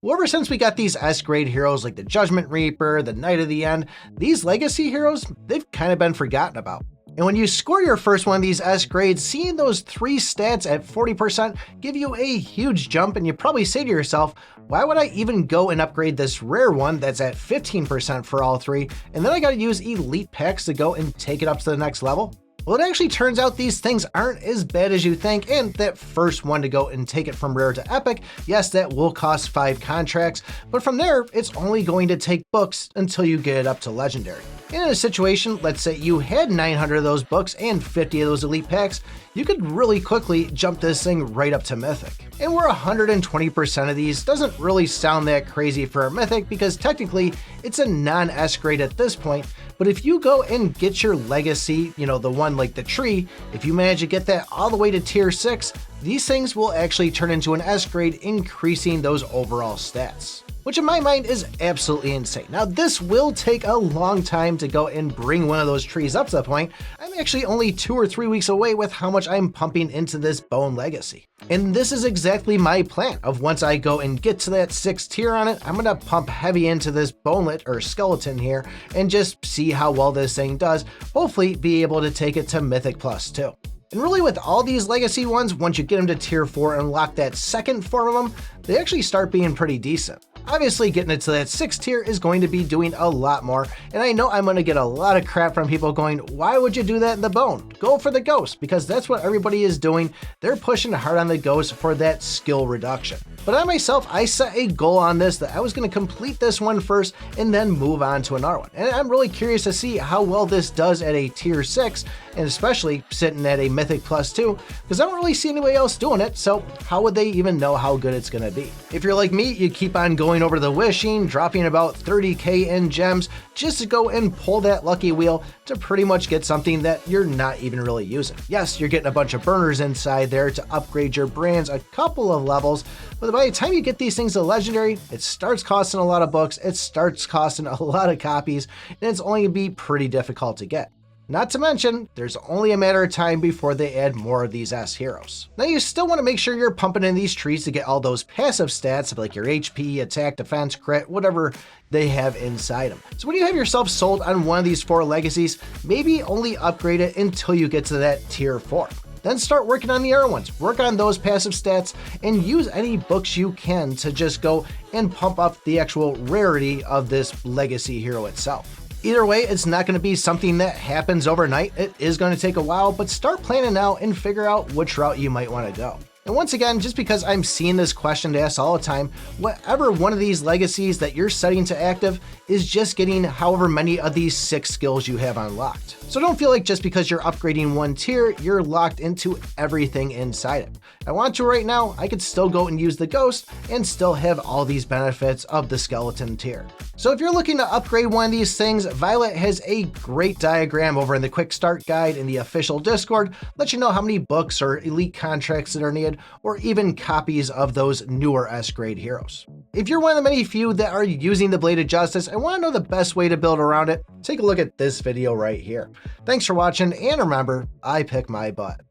Well, ever since we got these S-grade heroes like the Judgment Reaper, the Knight of the End, these legacy heroes, they've kind of been forgotten about. And when you score your first one of these S grades, seeing those 3 stats at 40% give you a huge jump, and you probably say to yourself, why would I even go and upgrade this rare one that's at 15% for all 3, and then I gotta use elite packs to go and take it up to the next level? Well, it actually turns out these things aren't as bad as you think, and that first one to go and take it from rare to epic, yes, that will cost 5 contracts, but from there, it's only going to take books until you get it up to legendary. In a situation, let's say you had 900 of those books and 50 of those elite packs, you could really quickly jump this thing right up to mythic. And where 120% of these doesn't really sound that crazy for a mythic because technically it's a non-S grade at this point, but if you go and get your legacy, the one like the tree, if you manage to get that all the way to tier 6, these things will actually turn into an S grade, increasing those overall stats, which in my mind is absolutely insane. Now, this will take a long time to go and bring one of those trees up to the point. I'm actually only 2 or 3 weeks away with how much I'm pumping into this bone legacy. And this is exactly my plan of once I go and get to that 6th tier on it, I'm gonna pump heavy into this bonelet or skeleton here and just see how well this thing does, hopefully be able to take it to Mythic Plus 2. And really with all these legacy ones, once you get them to tier 4 and unlock that second form of them, they actually start being pretty decent. Obviously, getting it to that 6th tier is going to be doing a lot more, and I know I'm going to get a lot of crap from people going, why would you do that in the bone? Go for the ghost, because that's what everybody is doing. They're pushing hard on the ghost for that skill reduction. But I myself, I set a goal on this that I was going to complete this one first and then move on to another one. And I'm really curious to see how well this does at a tier 6, and especially sitting at a Mythic Plus 2, because I don't really see anybody else doing it, so how would they even know how good it's going to be? If you're like me, you keep on going over the wishing, dropping about 30k in gems just to go and pull that lucky wheel to pretty much get something that you're not even really using. Yes, you're getting a bunch of burners inside there to upgrade your brands a couple of levels, but by the time you get these things to legendary, it starts costing a lot of books, it starts costing a lot of copies, and it's only going to be pretty difficult to get. Not to mention, there's only a matter of time before they add more of these S heroes. Now you still want to make sure you're pumping in these trees to get all those passive stats like your HP, attack, defense, crit, whatever they have inside them. So when you have yourself sold on one of these 4 legacies, maybe only upgrade it until you get to that tier 4. Then start working on the other ones, work on those passive stats, and use any books you can to just go and pump up the actual rarity of this legacy hero itself. Either way, it's not going to be something that happens overnight. It is going to take a while, but start planning now and figure out which route you might want to go. And once again, just because I'm seeing this question asked all the time, whatever one of these legacies that you're setting to active is just getting however many of these 6 skills you have unlocked. So don't feel like just because you're upgrading one tier, you're locked into everything inside it. If I want to right now, I could still go and use the ghost and still have all these benefits of the skeleton tier. So if you're looking to upgrade one of these things, Violet has a great diagram over in the quick start guide in the official Discord, let you know how many books or elite contracts that are needed, or even copies of those newer S grade heroes. If you're one of the many few that are using the Blade of Justice and want to know the best way to build around it, take a look at this video right here. Thanks for watching, and remember, I pick my butt.